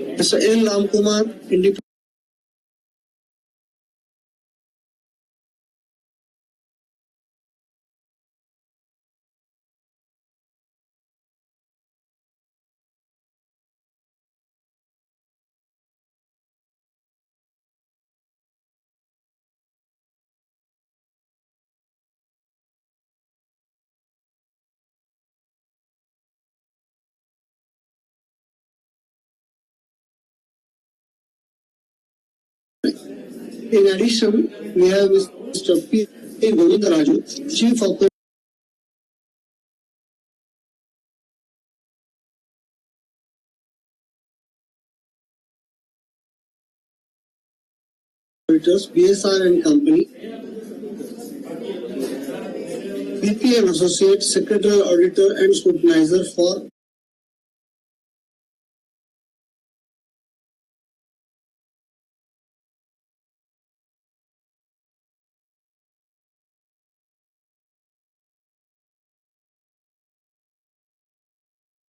Mr. L. Ramkumar, Independent In addition, we have Mr. P. Govindaraju, Chief Operators, BSR and Company, BP and Associate, Secretary, Auditor and Scrutinizer for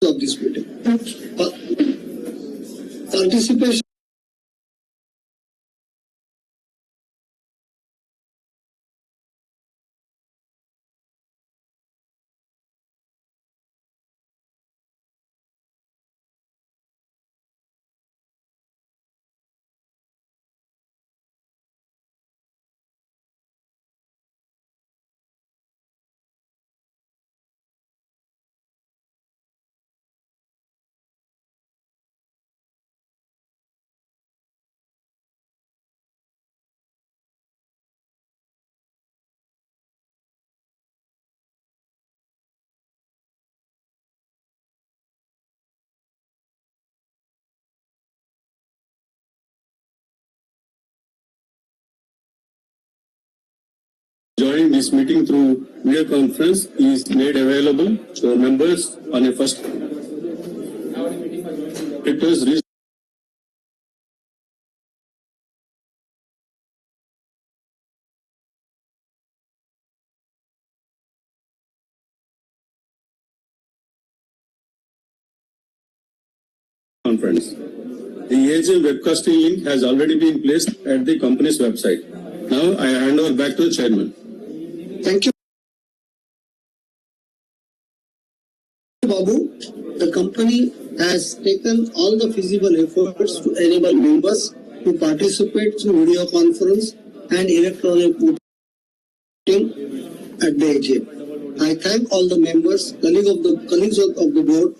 of this meeting. Participation joining this meeting through video conference is made available to members on a first request. Conference. The AGM webcasting link has already been placed at the company's website. Now I hand over back to the chairman. Thank you, Babu. The company has taken all the feasible efforts to enable members to participate through video conference and electronic voting at the AGM. I thank all the members, colleagues of the board,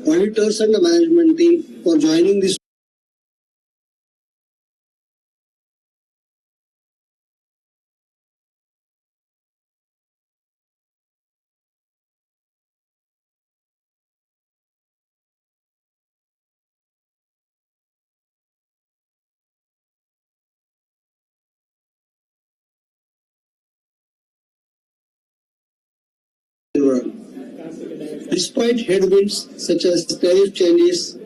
auditors and the management team for joining this. Despite headwinds such as tariff changes,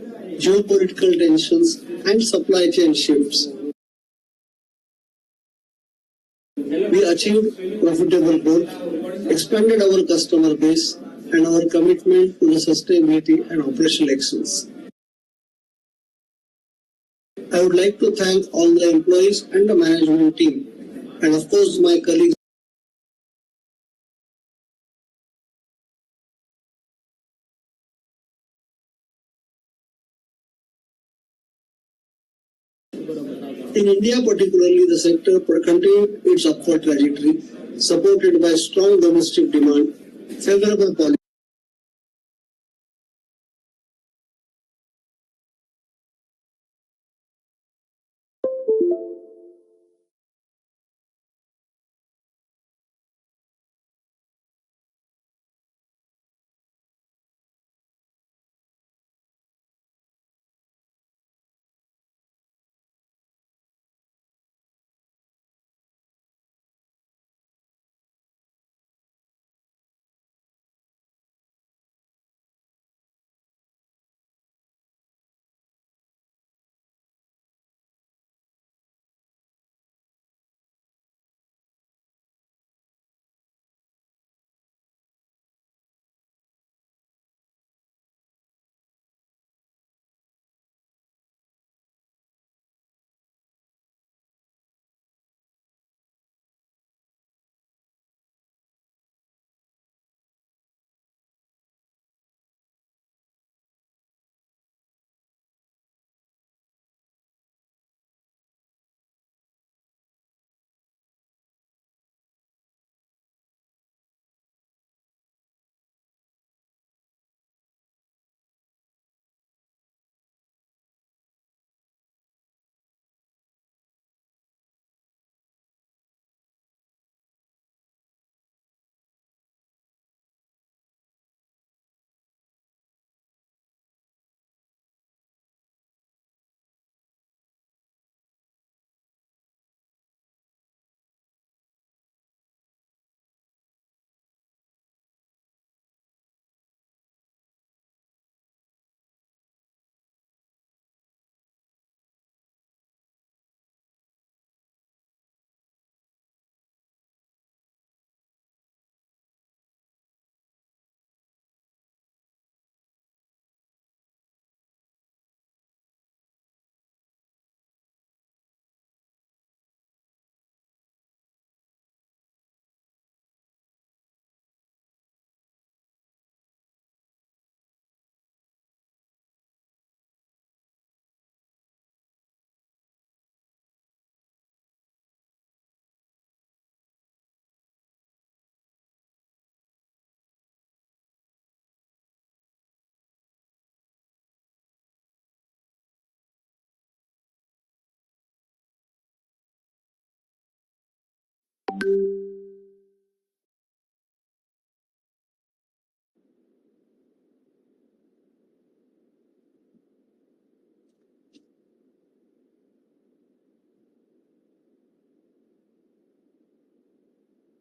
geopolitical tensions, and supply chain shifts, we achieved profitable growth, expanded our customer base, and our commitment to the sustainability and operational excellence. I would like to thank all the employees and the management team, and of course my colleagues. In India particularly, the sector continued its upward trajectory, supported by strong domestic demand, favorable policy.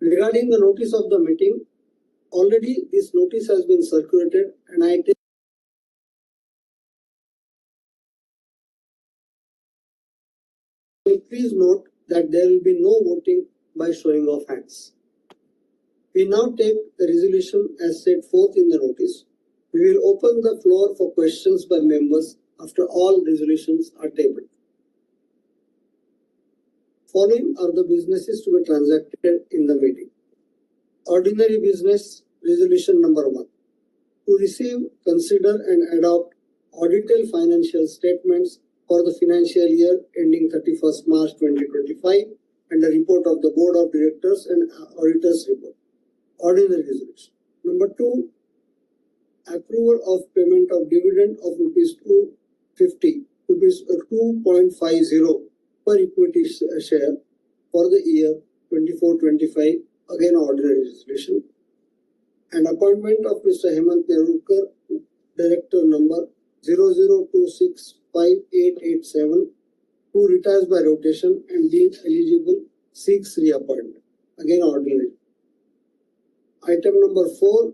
Regarding the notice of the meeting, already this notice has been circulated, and I take please note that there will be no voting by showing of hands. We now take the resolution as set forth in the notice. We will open the floor for questions by members after all resolutions are tabled. Following are the businesses to be transacted in the meeting. Ordinary business resolution number 1. To receive, consider and adopt audited financial statements for the financial year ending 31st March 2025 and the report of the Board of Directors and Auditors report. Ordinary resolution. Number 2. Approval of payment of dividend of rupees 250, rupees 2.50 per equity share for the year 24-25, again ordinary resolution. And appointment of Mr. Hemant Nerurkar, Director number 00265887, who retires by rotation and being eligible seeks reappointment, again ordinary. Item number 4.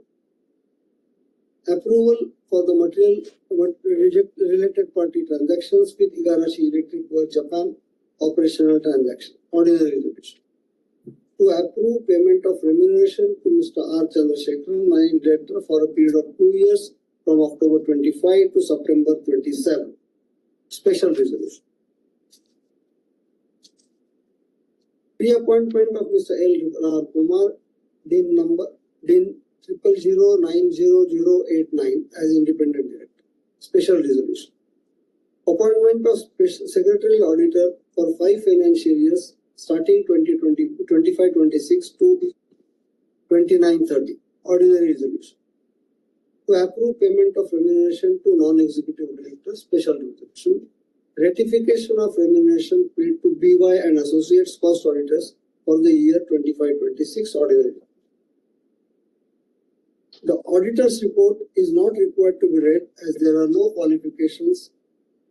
Approval for the material related party transactions with Igarashi Electric Works Japan operational transaction, ordinary resolution. To approve payment of remuneration to Mr. R. Chandrasekharan, Managing Director, for a period of 2 years from October 25 to September 27. Special resolution. Reappointment of Mr. L. Kumar, DIN number 0009089 as Independent Director. Special resolution. Appointment of Secretarial Auditor for 5 financial years starting 25-26 to 29-30. Ordinary resolution. To approve payment of remuneration to non-executive directors. Special resolution. Ratification of remuneration paid to BY and Associates Cost Auditors for the year 25-26. Ordinary. The auditor's report is not required to be read as there are no qualifications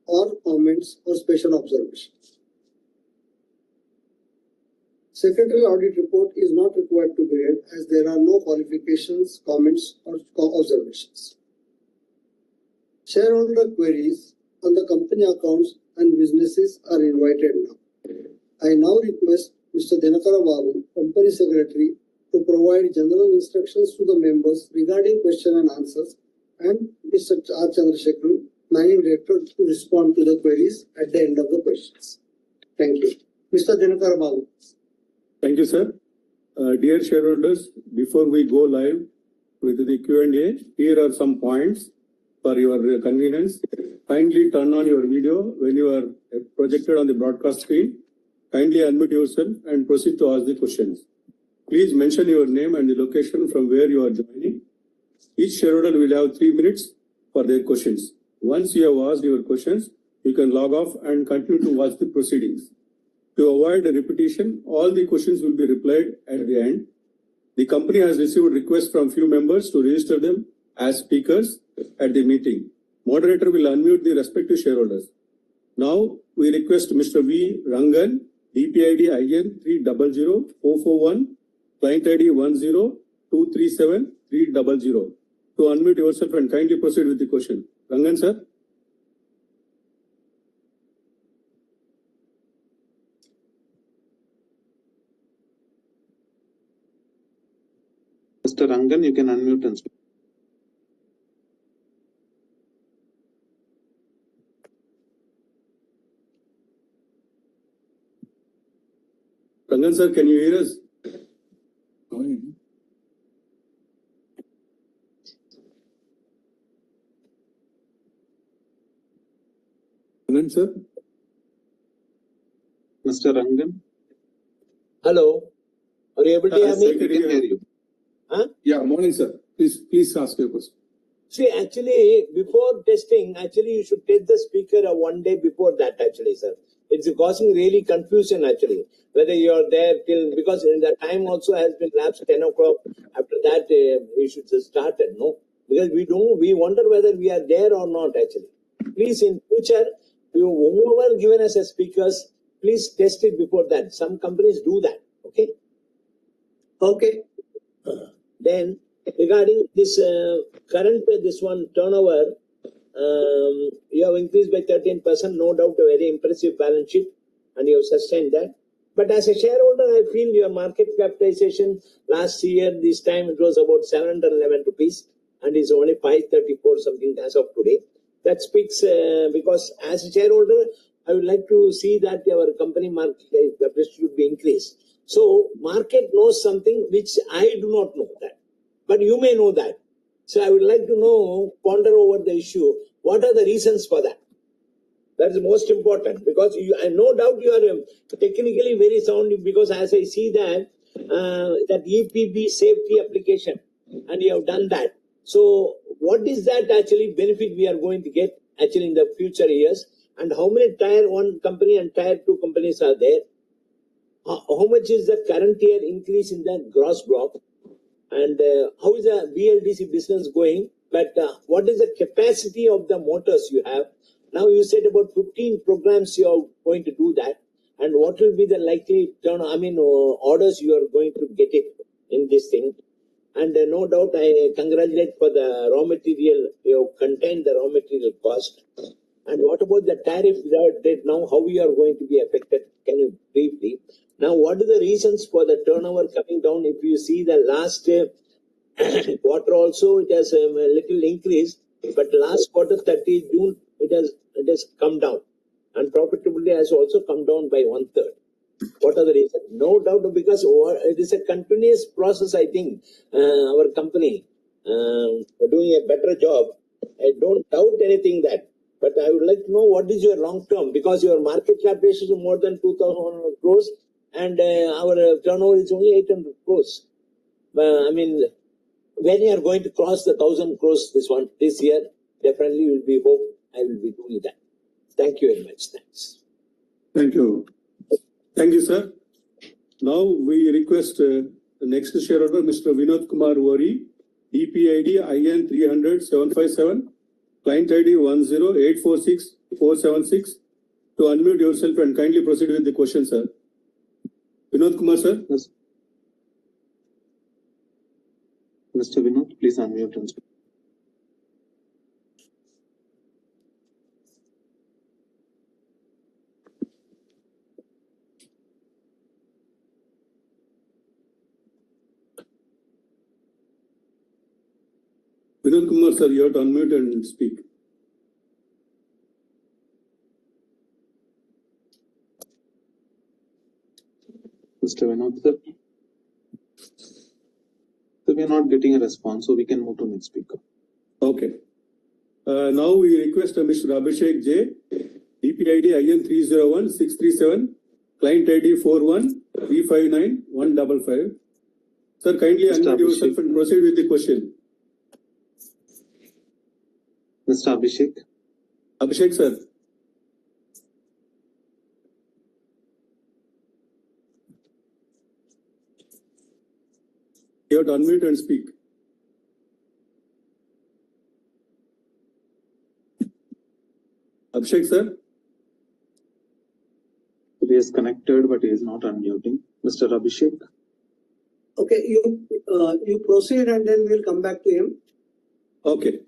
or comments or special observations. Secretarial audit report is not required to be read as there are no qualifications, comments or observations. Shareholder queries on the company accounts and businesses are invited now. I now request Mr. Dinakara Babu, Company Secretary, to provide general instructions to the members regarding question and answers, and Mr. R. Chandrasekharan, Managing Director, to respond to the queries at the end of the questions. Thank you. Mr. Dinakara Babu. Thank you, sir. Dear shareholders, before we go live with the Q&A, here are some points for your convenience. Kindly turn on your video when you are projected on the broadcast screen. Kindly unmute yourself and proceed to ask the questions. Please mention your name and the location from where you are joining. Each shareholder will have 3 minutes for their questions. Once you have asked your questions, you can log off and continue to watch the proceedings. To avoid a repetition, all the questions will be replied at the end. The company has received requests from few members to register them as speakers at the meeting. Moderator will unmute the respective shareholders. Now, we request Mr. V. Rangan, DPID IN 300441, client ID 10237-300, to unmute yourself and kindly proceed with the question. Rangan, sir. Mr. Rangan, you can unmute and speak. Rangan, sir, can you hear us? Rangan, sir. Mr. Rangan. Hello. Are you able to hear me? We can hear you. Huh? Yeah, morning, sir. Please ask your question. See, actually, before testing, you should test the speaker 1 day before that, sir. It's causing really confusion, whether you're there till, because in the time also has been lapsed 10 o'clock. After that, we should start it, no? Because we wonder whether we are there or not, Please, in future, whoever given us as speakers, please test it before that. Some companies do that, okay? Okay. Then regarding this current this one turnover, you have increased by 13%. No doubt, a very impressive balance sheet, and you have sustained that. But as a shareholder, I feel your market capitalization last year, this time it was about 711 rupees, and is only 534 something as of today. That speaks because as a shareholder, I would like to see that our company market capitalization should be increased. So market knows something which I do not know that, but you may know that. So I would like to know, ponder over the issue. What are the reasons for that? That is most important, because you, and no doubt you are technically very sound, because as I see that that EPB safety application, and you have done that. So what is that actually benefit we are going to get actually in the future years, and how many tier 1 company and tier 2 companies are there? How much is the current year increase in the gross block, and how is the BLDC business going? But what is the capacity of the motors you have? Now you said about 15 programs you are going to do that, and what will be the likely orders you are going to get it in this thing? And no doubt I congratulate for the raw material, you have contained the raw material cost. And what about the tariff that now, how we are going to be affected? Can you briefly? Now, what are the reasons for the turnover coming down? If you see the last quarter also, it has a little increase, but last quarter, 30 June, it has come down, and profitability has also come down by 1/3. What are the reasons? No doubt, because it is a continuous process. I think our company doing a better job. I don't doubt anything that. But I would like to know what is your long term, because your market capitalization is more than 2,100 crores, and our turnover is only 800 crores. When you are going to cross the 1,000 crores this year, definitely will be hope I will be doing that. Thank you very much. Thanks. Thank you. Thank you, sir. Now we request the next shareholder, Mr. Vinod Kumar Wari, DPID IN 300 757, client ID 10846 476, to unmute yourself and kindly proceed with the question, sir. Vinod Kumar, sir. Yes. Mr. Vinod, please unmute and speak. Vinod Kumar, sir, you have to unmute and speak. Mr. Vinod, sir. So we are not getting a response, so we can move to next speaker. Okay. Now we request Mr. Abhishek J, DPID IN 301 637, client ID 41 359 155. Sir, kindly Mr. unmute yourself Abhishek. and proceed with the question. Mr. Abhishek. Abhishek, sir. You have to unmute and speak. Abhishek, sir. He is connected, but he is not unmuting. Mr. Abhishek. Okay, you proceed, and then we'll come back to him. Okay.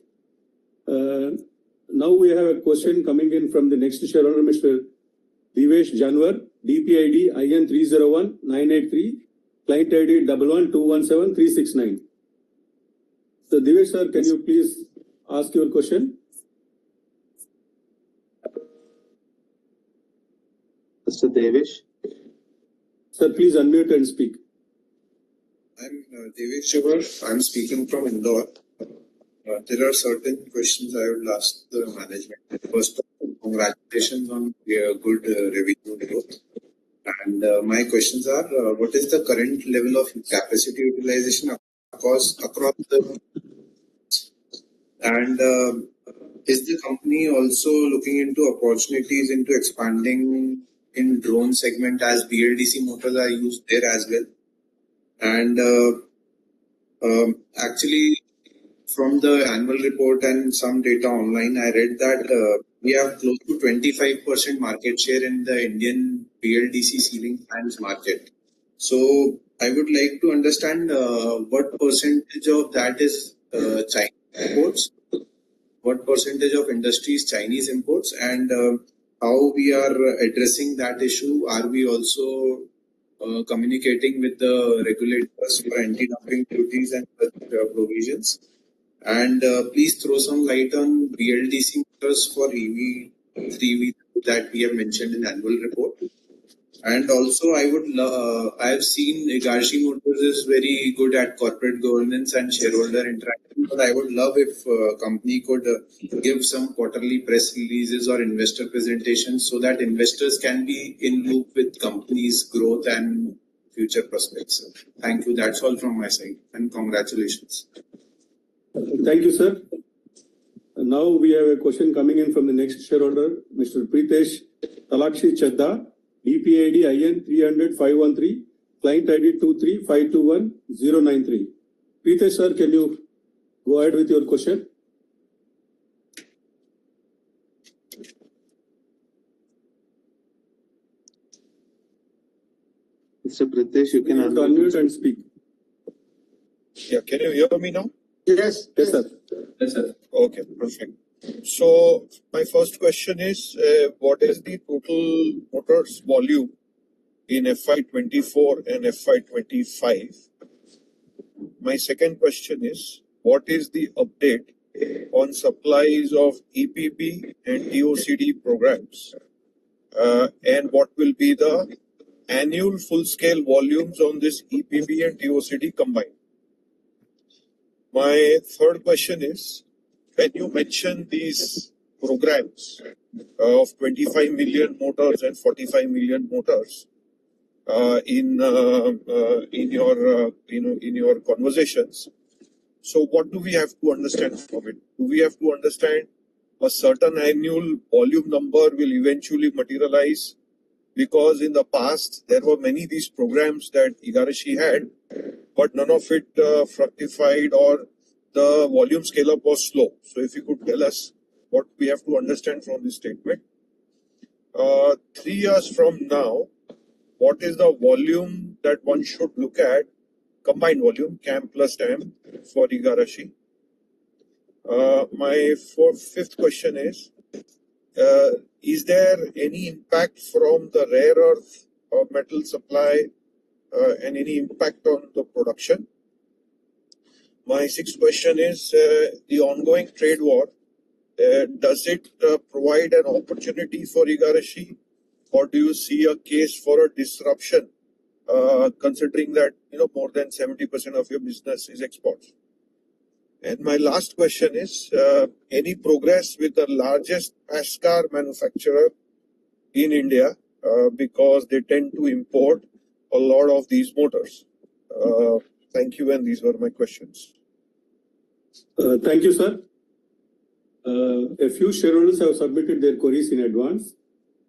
Now we have a question coming in from the next shareholder, Mr. Divesh Janwar, DPID IN 301 983, client ID 112173 369. So Divesh, sir, can you please ask your question? Mr. Devesh. Sir, please unmute and speak. I'm Devesh Janwar. I'm speaking from Indore. There are certain questions I would ask the management. First, congratulations on your good revenue growth. And my questions are: what is the current level of capacity utilization across the, and is the company also looking into opportunities into expanding in drone segment, as BLDC motors are used there as well? And actually, from the annual report and some data online, I read that we have close to 25% market share in the Indian BLDC ceiling fans market. So I would like to understand what percentage of that is Chinese imports, what percentage of industry is Chinese imports, and how we are addressing that issue. Are we also communicating with the regulators for anti-dumping duties and provisions? And please throw some light on BLDC motors for EV 3V that we have mentioned in annual report. And also, I have seen Igarashi Motors is very good at corporate governance and shareholder interaction. But I would love if company could give some quarterly press releases or investor presentations so that investors can be in loop with company's growth and future prospects. Thank you. That's all from my side. And congratulations. Thank you, sir. Now we have a question coming in from the next shareholder, Mr. Pritesh Talakshi Chadda, DPID IN 300-513, client ID 23521-093. Pritesh, sir, can you go ahead with your question? Mr. Pritesh, you can unmute and speak. Yeah, can you hear me now? Yes. Yes, sir. Yes, sir. Okay, perfect. So my first question is, what is the total motors volume in FY24 and FY25? My second question is, what is the update on supplies of EPB and TOCD programs? And what will be the annual full-scale volumes on this EPB and TOCD combined? My third question is, when you mention these programs of 25 million motors and 45 million motors in your conversations, so what do we have to understand from it? Do we have to understand a certain annual volume number will eventually materialize? Because in the past there were many of these programs that Igarashi had, but none of it fructified or the volume scale up was slow. So if you could tell us what we have to understand from this statement. 3 years from now, what is the volume that one should look at, combined volume, CAM plus TAM for Igarashi? My fifth question is there any impact from the rare earth or metal supply and any impact on the production? My sixth question is, the ongoing trade war, does it provide an opportunity for Igarashi, or do you see a case for a disruption, considering that more than 70% of your business is exports? And my last question is, any progress with the largest passenger car manufacturer in India, because they tend to import a lot of these motors? Thank you, and these were my questions. Thank you, sir. A few shareholders have submitted their queries in advance,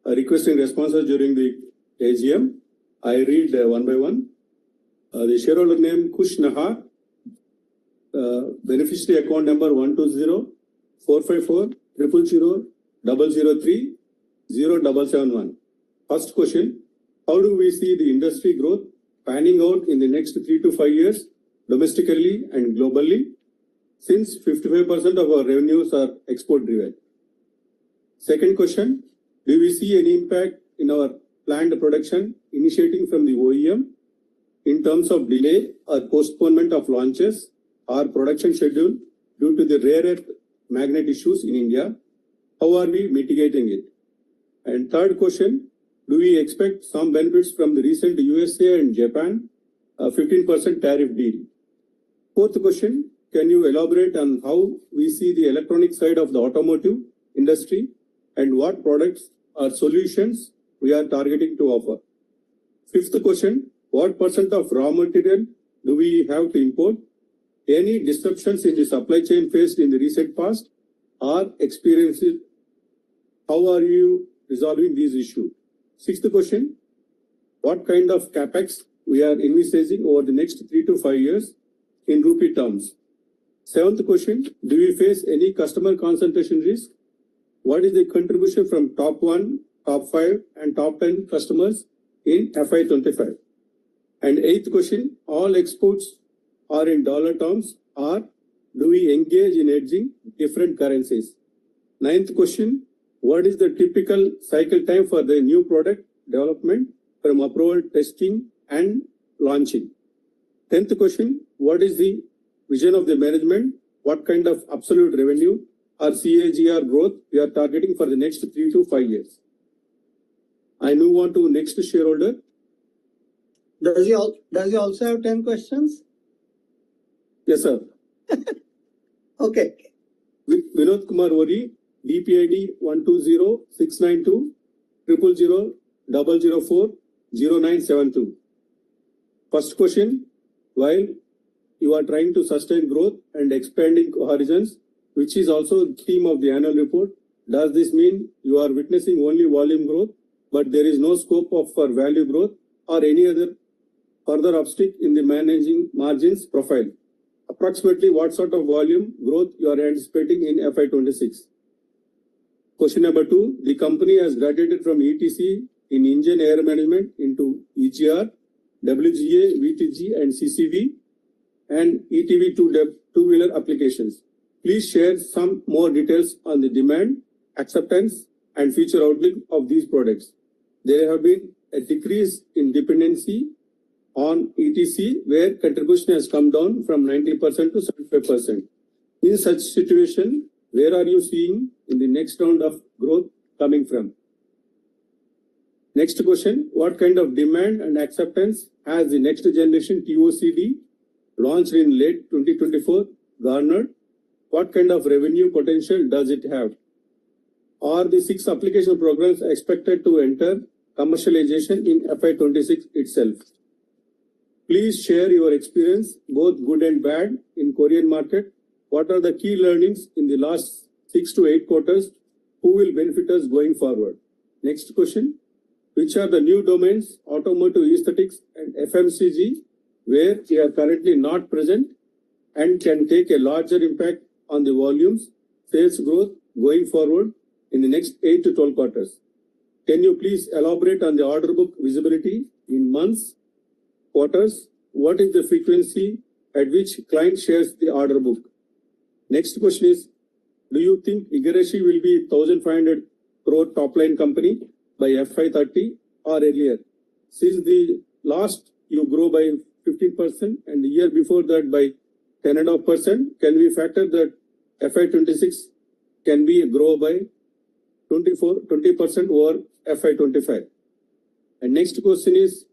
requesting responses during the AGM. I read one by one. The shareholder name Kush Nahar, beneficiary account number 120-454-000-003-0771. First question, how do we see the industry growth panning out in the next 3 to 5 years, domestically and globally, since 55% of our revenues are export driven? Second question, do we see any impact in our planned production initiating from the OEM in terms of delay or postponement of launches or production schedule due to the rare earth magnet issues in India? How are we mitigating it? And third question, do we expect some benefits from the recent USA and Japan 15% tariff deal? Fourth question, can you elaborate on how we see the electronic side of the automotive industry and what products or solutions we are targeting to offer? Fifth question, what percent of raw material do we have to import? Any disruptions in the supply chain faced in the recent past or experiences? How are you resolving these issues? Sixth question, what kind of capex we are envisaging over the next 3 to 5 years in rupee terms? Seventh question, do we face any customer concentration risk? What is the contribution from top 1, top 5 and top 10 customers in FY25? And eighth question, all exports are in dollar terms, or do we engage in hedging different currencies? Ninth question, what is the typical cycle time for the new product development from approval, testing and launching? 10th question, what is the vision of the management? What kind of absolute revenue or CAGR growth we are targeting for the next 3 to 5 years? I move on to next shareholder. Does he also have 10 questions? Yes, sir. Okay. Vinod Kumar Ori, DPID 120-692-000-004-0972. First question, while you are trying to sustain growth and expanding horizons, which is also the theme of the annual report, does this mean you are witnessing only volume growth, but there is no scope for value growth or any other further upstick in the managing margins profile? Approximately what sort of volume growth you are anticipating in FY26? Question number 2, the company has graduated from ETC in engine air management into EGR, WGA, VTG and CCV and ETV two-wheeler applications. Please share some more details on the demand, acceptance and future outlook of these products. There have been a decrease in dependency on ETC where contribution has come down from 90% to 75%. In such situation, where are you seeing in the next round of growth coming from? Next question, what kind of demand and acceptance has the next generation TOCD launched in late 2024 garnered? What kind of revenue potential does it have? Are the 6 application programs expected to enter commercialization in FY26 itself? Please share your experience, both good and bad, in Korean market. What are the key learnings in the last 6 to 8 quarters? Who will benefit us going forward? Next question, which are the new domains, automotive aesthetics and FMCG, where we are currently not present and can take a larger impact on the volumes, sales growth going forward in the next 8 to 12 quarters? Can you please elaborate on the order book visibility in months, quarters? What is the frequency at which client shares the order book? Next question is, do you think Igarashi will be 1,500 crore top line company by FY30 or earlier? Since the last you grow by 15% and the year before that by 10.5%, can we factor that FY26 can be a grow by 20% over FY25? And next question is,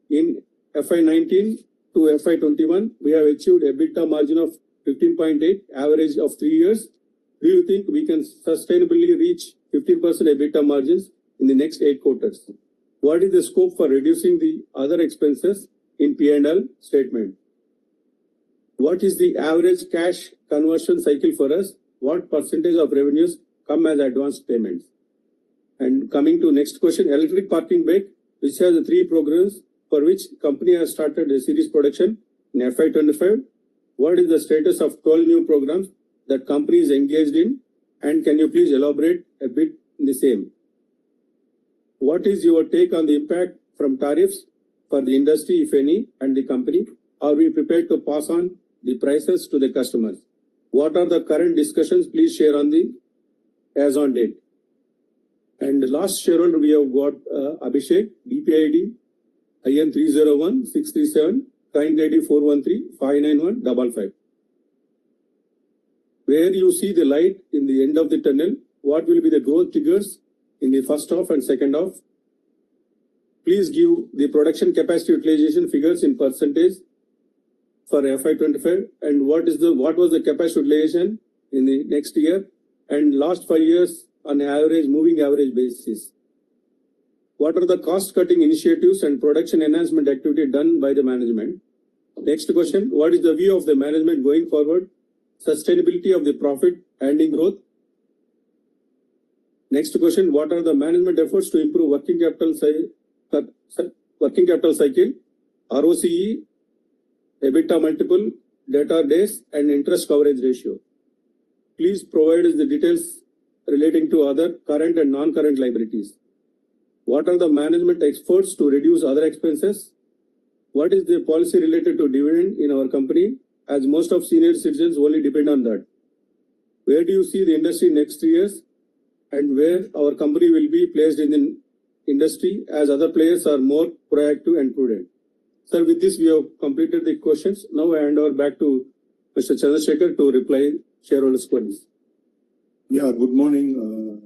in FY19 to FY21, we have achieved a EBITDA margin of 15.8, average of 3 years. Do you think we can sustainably reach 15% EBITDA margins in the next 8 quarters? What is the scope for reducing the other expenses in P&L statement? What is the average cash conversion cycle for us? What percentage of revenues come as advanced payments? And coming to next question, electric parking brake, which has the 3 programs for which company has started a series production in FY25. What is the status of 12 new programs that company is engaged in? And can you please elaborate a bit in the same? What is your take on the impact from tariffs for the industry, if any, and the company? Are we prepared to pass on the prices to the customers? What are the current discussions? Please share on the as on date. And the last shareholder we have got Abhishek, DPID, IN 301-637, client ID 413-591-55. Where you see the light in the end of the tunnel, what will be the growth figures in the first half and second half? Please give the production capacity utilization figures in percentage for FY25 and what was the capacity utilization in the next year and last 5 years on average, moving average basis. What are the cost cutting initiatives and production enhancement activity done by the management? Next question, what is the view of the management going forward? Sustainability of the profit and in growth. Next question, what are the management efforts to improve working capital cycle, ROCE, EBITDA multiple, debtor days and interest coverage ratio? Please provide us the details relating to other current and non-current liabilities. What are the management efforts to reduce other expenses? what is the policy related to dividend in our company, as most of senior citizens only depend on that? Where do you see the industry next 3 years, and where our company will be placed in the industry as other players are more proactive and prudent? Sir, with this we have completed the questions. Now I hand over back to Mr. Chandrasekhar to reply shareholders' queries. Yeah, good morning,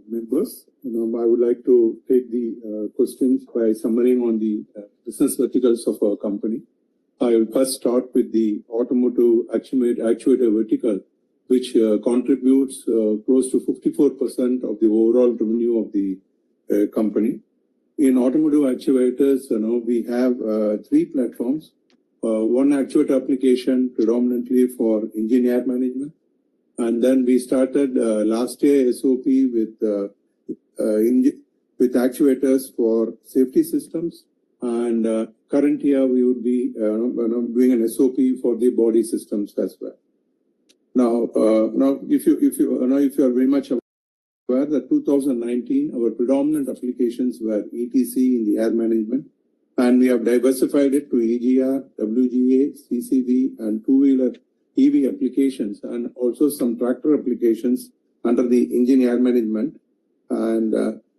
members. I would like to take the questions by summarizing on the business verticals of our company. I will first start with the automotive actuator vertical, which contributes close to 54% of the overall revenue of the company. In automotive actuators, we have 3 platforms. One actuator application predominantly for engineer management. And then we started last year SOP with actuators for safety systems. And current year we would be doing an SOP for the body systems as well. Now, if you are very much aware that 2019 our predominant applications were ETC in the air management, and we have diversified it to EGR, WGA, CCV, and two-wheeler EV applications, and also some tractor applications under the engine air management. And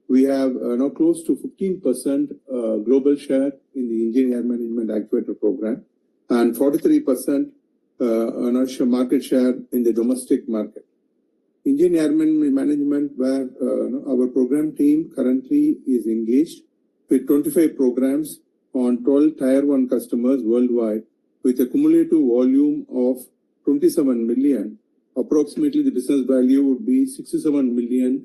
we have now close to 15% global share in the engine air management actuator program, and 43% market share in the domestic market. Engine air management, where our program team currently is engaged with 25 programs on 12 Tier 1 customers worldwide, with a cumulative volume of 27 million. Approximately the business value would be 67 million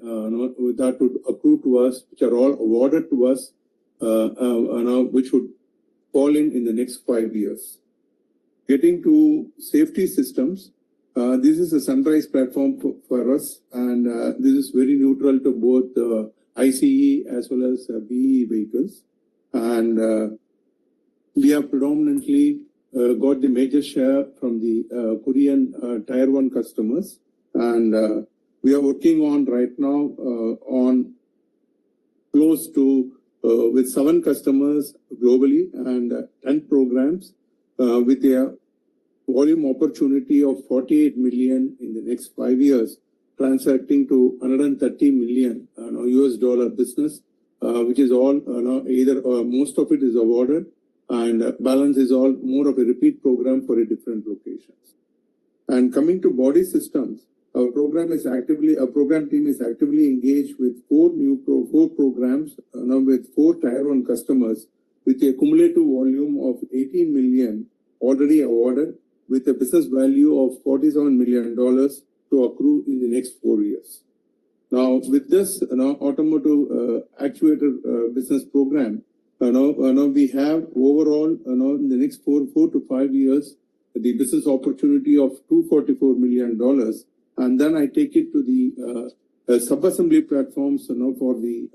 that would accrue to us, which are all awarded to us, which would fall in the next 5 years. Getting to safety systems, this is a sunrise platform for us, and this is very neutral to both ICE as well as BE vehicles. And we have predominantly got the major share from the Korean Tier 1 customers. And we are working on right now on close to with 7 customers globally and 10 programs with their volume opportunity of 48 million in the next 5 years, transacting to 130 million US dollar business, which is all either most of it is awarded, and balance is all more of a repeat program for a different locations. And coming to body systems, our program team is actively engaged with 4 programs with 4 Tier 1 customers with a cumulative volume of 18 million already awarded, with a business value of $47 million to accrue in the next 4 years. Now, with this automotive actuator business program, we have overall in the next 4 to 5 years the business opportunity of $244 million, and then I take it to the sub-assembly platforms for the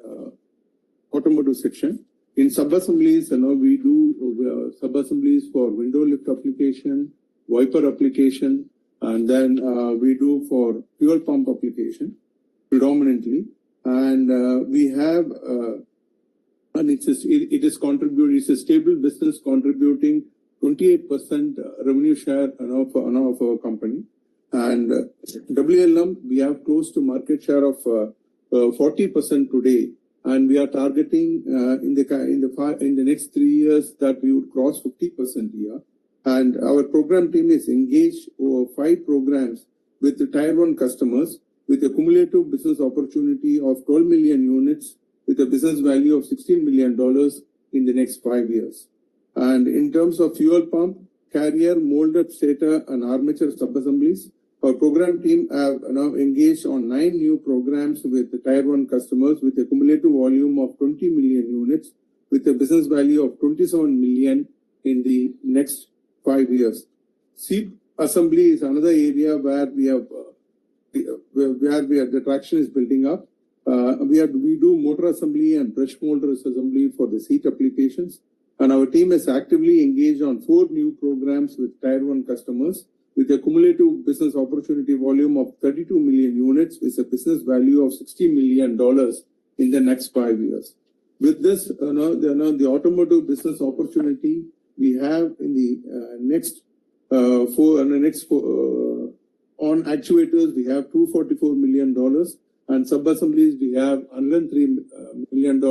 automotive section. In sub-assemblies, we do sub-assemblies for window lift application, wiper application, and then we do for fuel pump application predominantly. And we have and it's a stable business contributing 28% revenue share of our company. And WLM, we have close to market share of 40% today, and we are targeting in the next 3 years that we would cross 50% here. And our program team is engaged over 5 programs with the Tier 1 customers with a cumulative business opportunity of 12 million units with a business value of $16 million in the next 5 years. And in terms of fuel pump, carrier, molded stator, and armature sub-assemblies, our program team have now engaged on 9 new programs with the Tier 1 customers with a cumulative volume of 20 million units with a business value of 27 million in the next 5 years. Seat assembly is another area where the traction is building up. We do motor assembly and brush molder assembly for the seat applications, and our team is actively engaged on 4 new programs with Tier 1 customers with a cumulative business opportunity volume of 32 million units with a business value of $60 million in the next 5 years. With this, the automotive business opportunity we have in the next on actuators, we have $244 million, and sub-assemblies, we have $103 million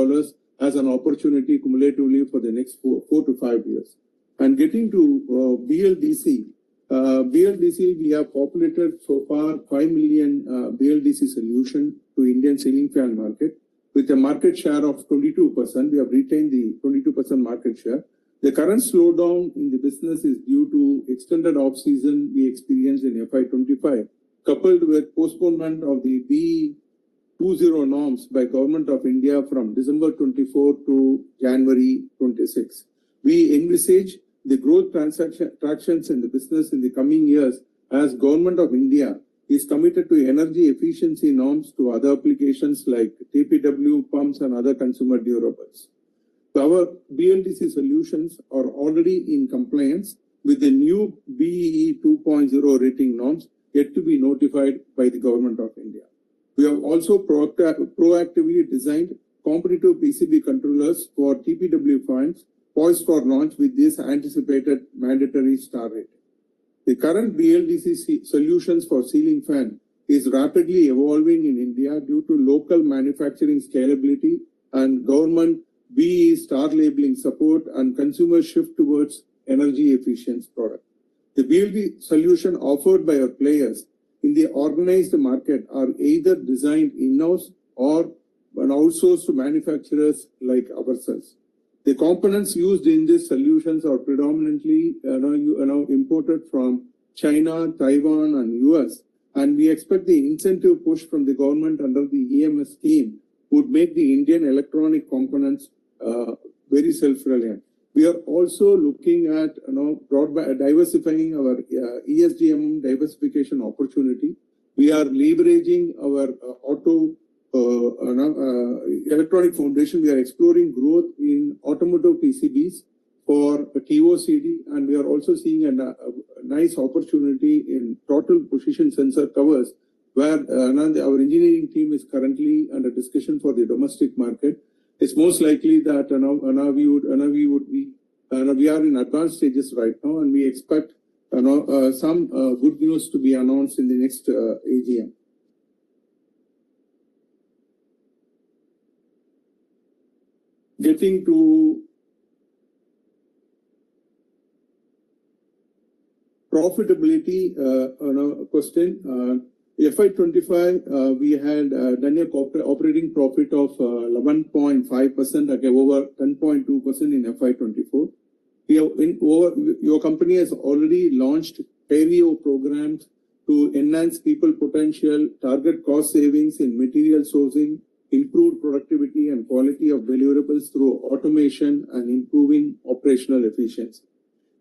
as an opportunity cumulatively for the next 4 to 5 years. And getting to BLDC, we have populated so far 5 million BLDC solution to Indian ceiling fan market with a market share of 22%. We have retained the 22% market share. The current slowdown in the business is due to extended off-season we experienced in FY25, coupled with postponement of the B20 norms by Government of India from December 24 to January 26. We envisage the growth tractions in the business in the coming years as Government of India is committed to energy efficiency norms to other applications like TPW, pumps and other consumer durables. Our BLDC solutions are already in compliance with the new BEE 2.0 rating norms yet to be notified by the Government of India. We have also proactively designed competitive PCB controllers for TPW fans poised for launch with this anticipated mandatory star rating. The current BLDC solutions for ceiling fan is rapidly evolving in India due to local manufacturing scalability and government BEE star labeling support and consumer shift towards energy efficient product. The BLD solution offered by our players in the organized market are either designed in-house or outsourced to manufacturers like ourselves. The components used in these solutions are predominantly imported from China, Taiwan, and US, and we expect the incentive push from the government under the EMS scheme would make the Indian electronic components very self-reliant. We are also looking at diversifying our ESGM diversification opportunity. We are leveraging our electronic foundation. We are exploring growth in automotive PCBs for TOCD, and we are also seeing a nice opportunity in total position sensor covers, where our engineering team is currently under discussion for the domestic market. It's most likely that we are in advanced stages right now, and we expect some good news to be announced in the next AGM. Getting to profitability question. FY25, we had done a operating profit of 11.5%, okay, over 10.2% in FY24. Your company has already launched PERIO programs to enhance people potential, target cost savings in material sourcing, improve productivity and quality of deliverables through automation and improving operational efficiency.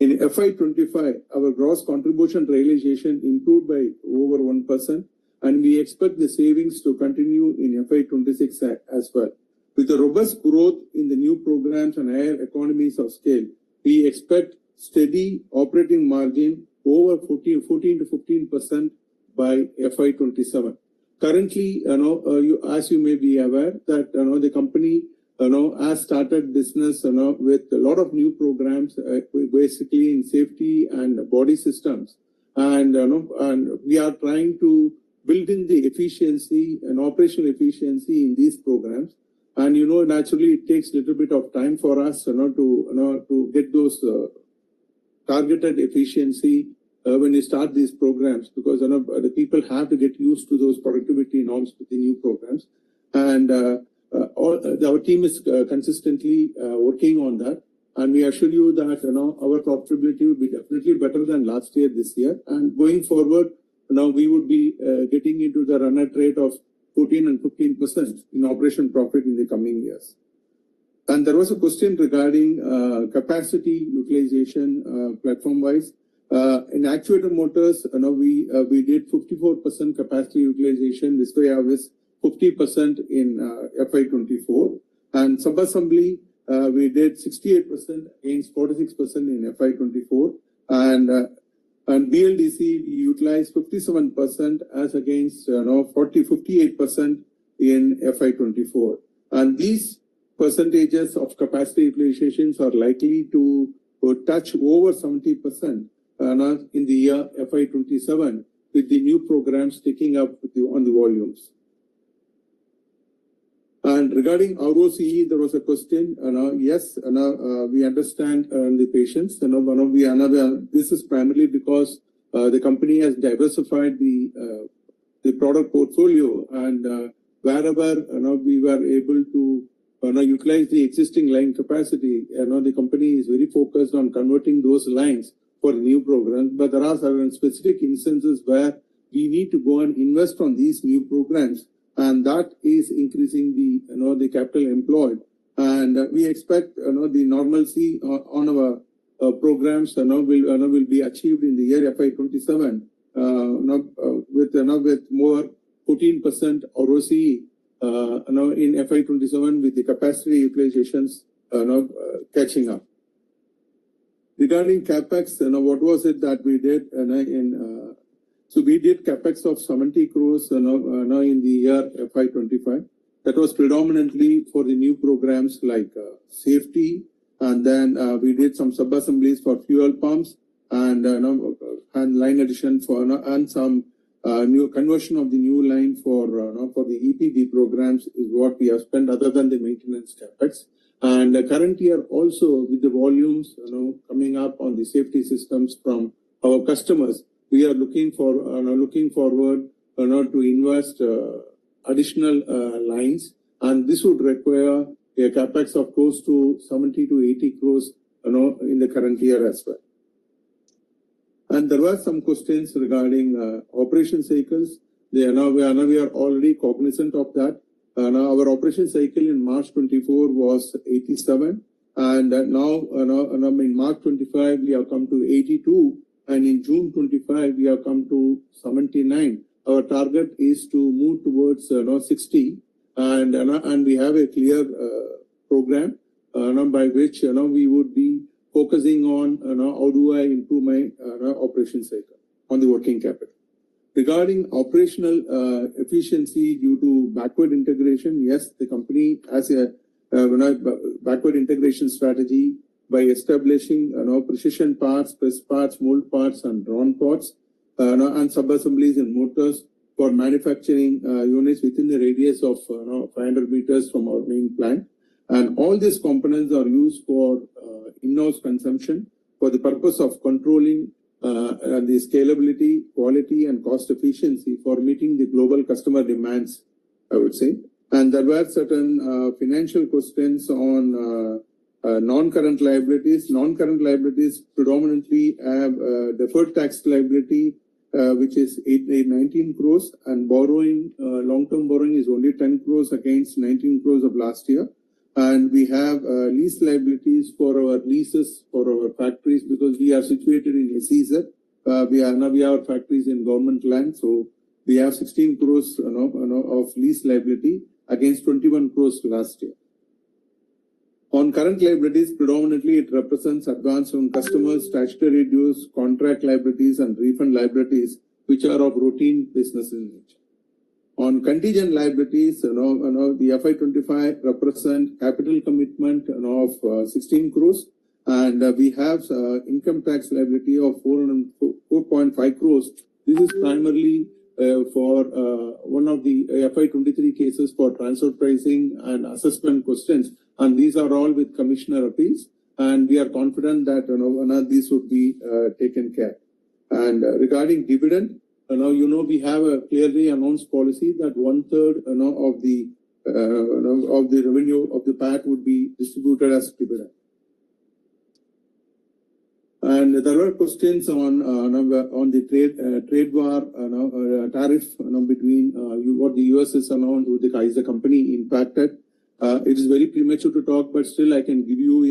In FY25, our gross contribution realization improved by over 1%, and we expect the savings to continue in FY26 as well. With the robust growth in the new programs and higher economies of scale, we expect steady operating margin over 14 to 15% by FY27. Currently, as you may be aware, that the company has started business with a lot of new programs, basically in safety and body systems, and we are trying to build in the efficiency and operational efficiency in these programs. And naturally, it takes a little bit of time for us to get those targeted efficiency when you start these programs, because the people have to get used to those productivity norms with the new programs, and our team is consistently working on that, and we assure you that our profitability will be definitely better than last year this year, and going forward we would be getting into the run rate of 14 and 15% in operation profit in the coming years. And there was a question regarding capacity utilization platform wise. In actuator motors, we did 54% capacity utilization. This way, I was 50% in FY24, and sub-assembly we did 68% against 46% in FY24, and BLDC we utilized 57% as against 58% in FY24, and these percentages of capacity utilizations are likely to would touch over 70% in the year FY27 with the new programs taking up on the volumes. And regarding ROCE, there was a question. Yes, we understand the patients. This is primarily because the company has diversified the product portfolio, and wherever we were able to utilize the existing line capacity, the company is very focused on converting those lines for new programs. But there are certain specific instances where we need to go and invest on these new programs, and that is increasing the capital employed. And we expect the normalcy on our programs will be achieved in the year FY27 with more 14% ROCE in FY27 with the capacity utilizations catching up. Regarding capex, what was it that we did so we did capex of 70 crores in the year FY25. That was predominantly for the new programs like safety, and then we did some sub-assemblies for fuel pumps and line addition and some new conversion of the new line for the EPD programs is what we have spent other than the maintenance capex. And current year also with the volumes coming up on the safety systems from our customers, we are looking forward to invest additional lines, and this would require a capex of close to 70 to 80 crores in the current year as well. And there were some questions regarding operation cycles. We are already cognizant of that. Our operation cycle in March 24 was 87, and now in March 25 we have come to 82, and in June 25 we have come to 79. Our target is to move towards 60, and we have a clear program by which we would be focusing on how do I improve my operation cycle on the working capital. Regarding operational efficiency due to backward integration, yes, the company has a backward integration strategy by establishing precision parts, press parts, mold parts, and drawn parts, and sub-assemblies and motors for manufacturing units within the radius of 500 meters from our main plant. And all these components are used for in-house consumption for the purpose of controlling the scalability, quality, and cost efficiency for meeting the global customer demands, I would say. And there were certain financial questions on non-current liabilities. Non-current liabilities predominantly have deferred tax liability, which is 19 crores, and borrowing, long-term borrowing is only 10 crores against 19 crores of last year. And we have lease liabilities for our leases for our factories because we are situated in SEZ. We have factories in government land, so we have 16 crores of lease liability against 21 crores last year. On current liabilities, predominantly it represents advance from customers, statutory dues, contract liabilities, and refund liabilities, which are of routine business in nature. On contingent liabilities, the FY25 represent capital commitment of 16 crores, and we have income tax liability of 4.5 crores. This is primarily for one of the FY23 cases for transfer pricing and assessment questions, and these are all with commissioner appeals, and we are confident that these would be taken care. And regarding dividend, we have a clearly announced policy that 1/3 of the revenue of the PAT would be distributed as dividend. And there were questions on the trade war tariff between what the US has announced with the company impacted. It is very premature to talk, but still I can give you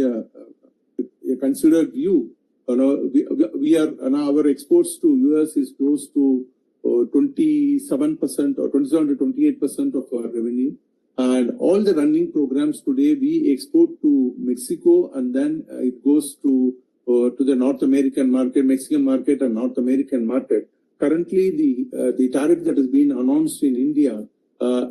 a considered view. We are our exports to US is close to 27% or 27 to 28% of our revenue, and all the running programs today we export to Mexico, and then it goes to the North American market, Mexican market, and North American market. Currently, the tariff that has been announced in India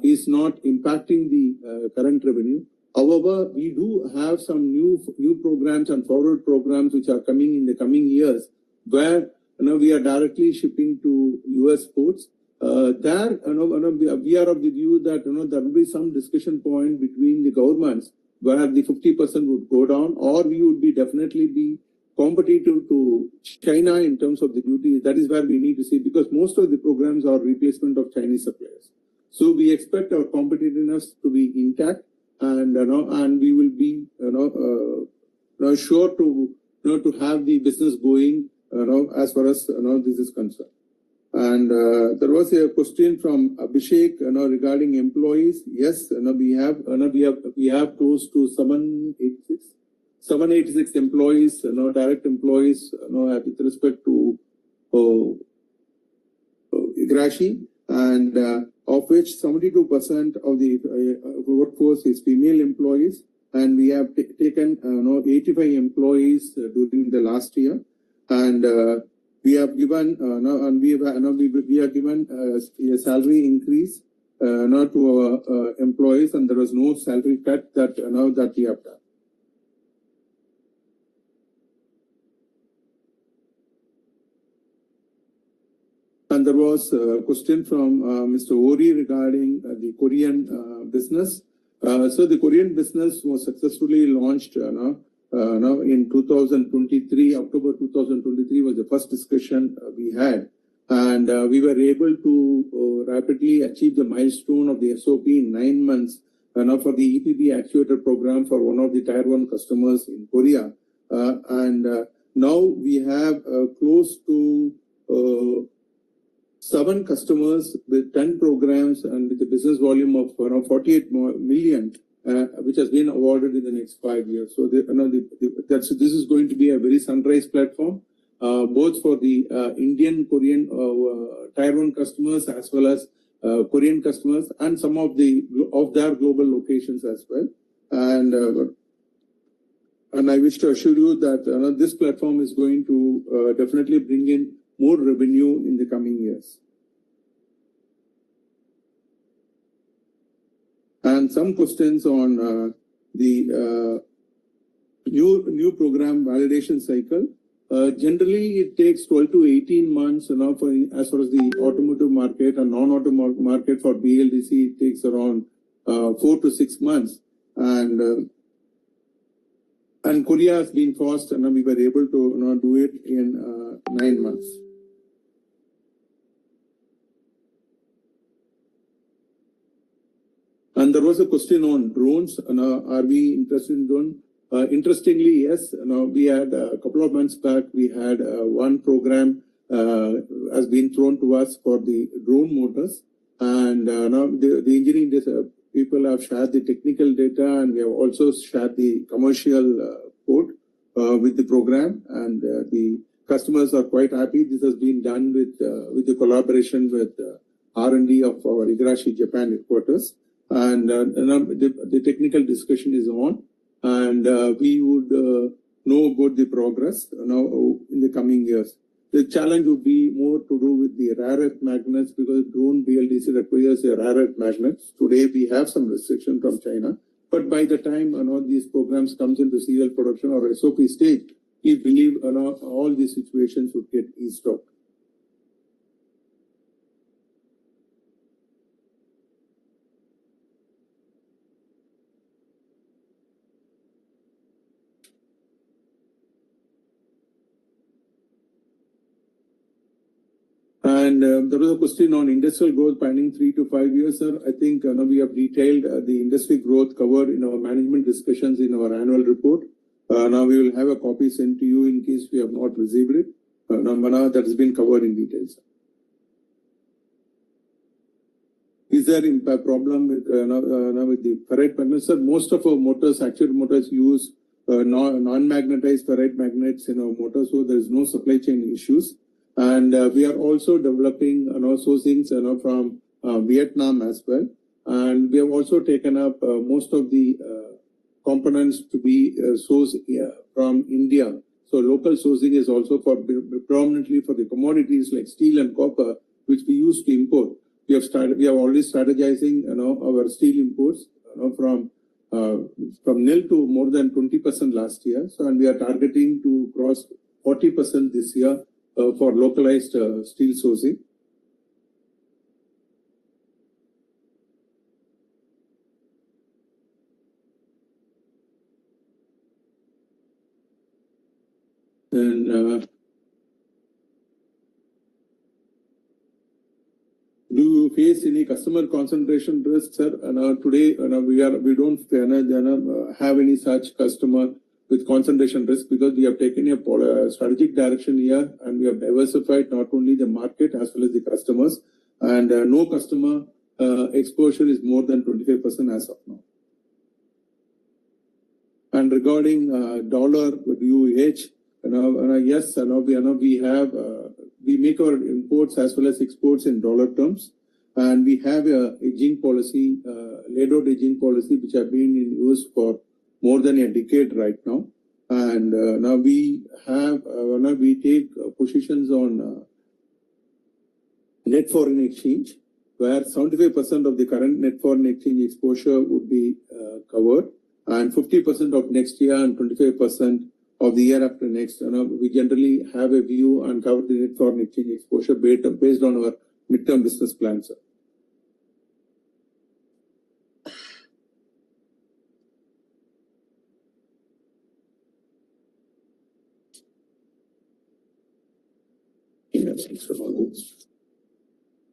is not impacting the current revenue. However, we do have some new programs and forward programs which are coming in the coming years, where we are directly shipping to US ports. There, we are of the view that there will be some discussion point between the governments where the 50% would go down, or we would be definitely be competitive to China in terms of the duty. That is where we need to see, because most of the programs are replacement of Chinese suppliers. So we expect our competitiveness to be intact, and we will be sure to to have the business going as far as this is concerned. And there was a question from Abhishek regarding employees. Yes, we have close to 786 employees, direct employees, with respect to Igarashi, and of which 72% of the workforce is female employees, and we have taken 85 employees during the last year, and we have given we have given a salary increase to our employees, and there was no salary cut that that we have done. And there was a question from Mr. Ori regarding the Korean business. So the Korean business was successfully launched in 2023. October 2023 was the first discussion we had, and we were able to rapidly achieve the milestone of the SOP in 9 months for the EPB actuator program for one of the Tier 1 customers in Korea. Now we have close to 7 customers with 10 programs and with a business volume of 48 million, which has been awarded in the next 5 years. So this is going to be a very sunrise platform, both for the Indian, Korean, Tier 1 customers, as well as Korean customers, and some of their global locations as well. And I wish to assure you that this platform is going to definitely bring in more revenue in the coming years. And some questions on the new program validation cycle. Generally, it takes 12 to 18 months as far as the automotive market and non-automotive market. For BLDC, it takes around 4 to 6 months. And Korea has been fast, and we were able to do it in 9 months. And there was a question on drones. Are we interested in drones? Interestingly, yes. We had a couple of months back, we had one program has been thrown to us for the drone motors. And now the engineering people have shared the technical data, and we have also shared the commercial code with the program. And the customers are quite happy. This has been done with the collaboration with R&D of our Igarashi Japan headquarters. And the technical discussion is on, and we would know about the progress now in the coming years. The challenge would be more to do with the rare earth magnets, because drone BLDC requires a rare earth magnets. Today we have some restriction from China, but by the time these programs comes into serial production or SOP stage, we believe all these situations would get eased out. And there was a question on industrial growth planning 3 to 5 years, sir. I think we have detailed the industry growth covered in our management discussions in our annual report. Now we will have a copy sent to you in case we have not received it. Now that has been covered in detail, sir. Is there a problem with the ferrite magnets? Sir, most of our motors, actual motors, use non-magnetized ferrite magnets in our motors, so there is no supply chain issues. And we are also developing sourcings from Vietnam as well. And we have also taken up most of the components to be sourced from India. So local sourcing is also predominantly for the commodities like steel and copper, which we used to import. We have already strategizing our steel imports from from nil to more than 20% last year. So, and we are targeting to cross 40% this year for localized steel sourcing. And do you face any customer concentration risk, sir? Today, we don't have any such customer with concentration risk because we have taken a strategic direction here and we have diversified not only the market as well as the customers. And no customer exposure is more than 25% as of now. And regarding dollar, do you hedge? Yes, we make our imports as well as exports in dollar terms, and we have a hedging policy, laid out hedging policy, which have been in use for more than a decade right now. And now we take positions on net foreign exchange, where 75% of the current net foreign exchange exposure would be covered, and 50% of next year and 25% of the year after next. We generally have a view and cover the net foreign exchange exposure based on our midterm business plans.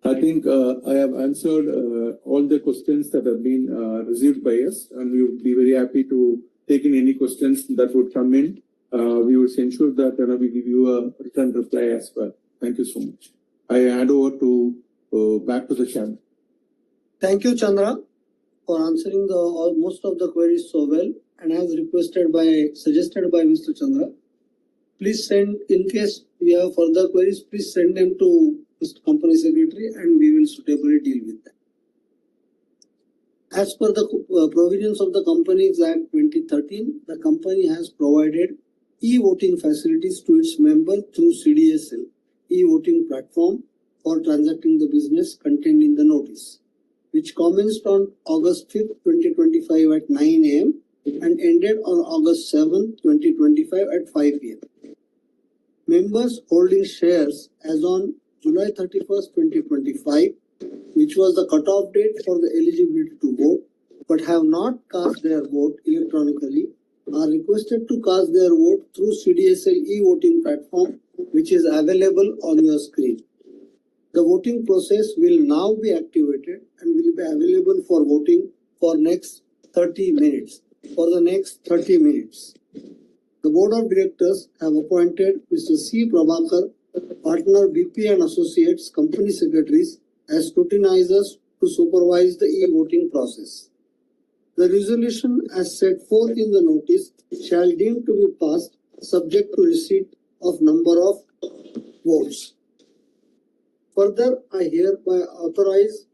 I think I have answered all the questions that have been received by us, and we would be very happy to take in any questions that would come in. We would ensure that we give you a return reply as well. Thank you so much. I hand over to back to the chairman. Thank you, Chandra, for answering most of the queries so well, and as suggested by Mr. Chandra. Please send, in case we have further queries, please send them to Mr. Company Secretary and we will suitably deal with them. As per the provisions of the Companies Act 2013, the company has provided e-voting facilities to its members through CDSL e-voting platform for transacting the business contained in the notice, which commenced on August 5th, 2025 at 9 a.m. and ended on August 7th, 2025 at 5 p.m. Members holding shares as on July 31st, 2025, which was the cutoff date for the eligibility to vote, but have not cast their vote electronically, are requested to cast their vote through CDSL e-voting platform, which is available on your screen. The voting process will now be activated and will be available for voting for next 30 minutes. The Board of Directors have appointed Mr. C. Prabhakar, Partner BP and Associates, Company Secretaries, as scrutinizers to supervise the e-voting process. The resolution as set forth in the notice shall deem to be passed subject to receipt of number of votes. Further, I hereby authorize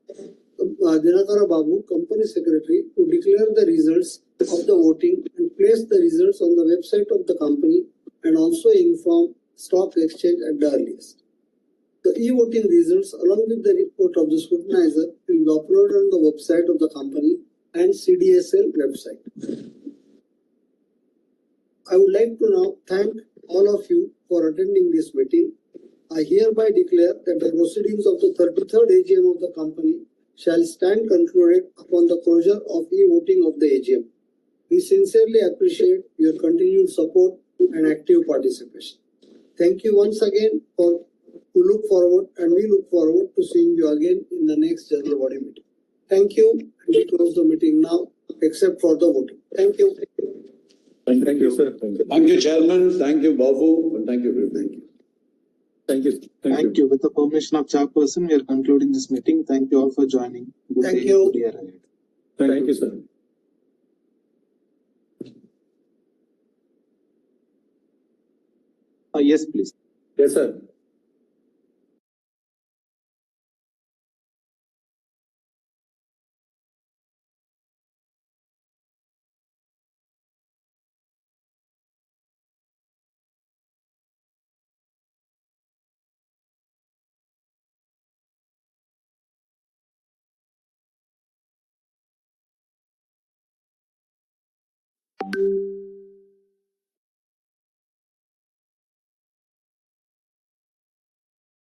Dinakara Babu, Company Secretary, to declare the results of the voting and place the results on the website of the company and also inform stock exchange at the earliest. The e-voting results along with the report of the scrutinizer will be uploaded on the website of the company and CDSL website. I would like to now thank all of you for attending this meeting. I hereby declare that the proceedings of the 33rd AGM of the company shall stand concluded upon the closure of e-voting of the AGM. We sincerely appreciate your continued support and active participation. Thank you once again we look forward to seeing you again in the next general body meeting. Thank you, and we close the meeting now, except for the voting. Thank you. Thank you, sir. Thank you, Chairman. Thank you, Babu. And thank you, everybody. Thank you. Thank you. With the permission of Chairperson, we are concluding this meeting. Thank you all for joining. Good Thank day, you. good year ahead. Thank you, sir. Yes, please. Yes, sir.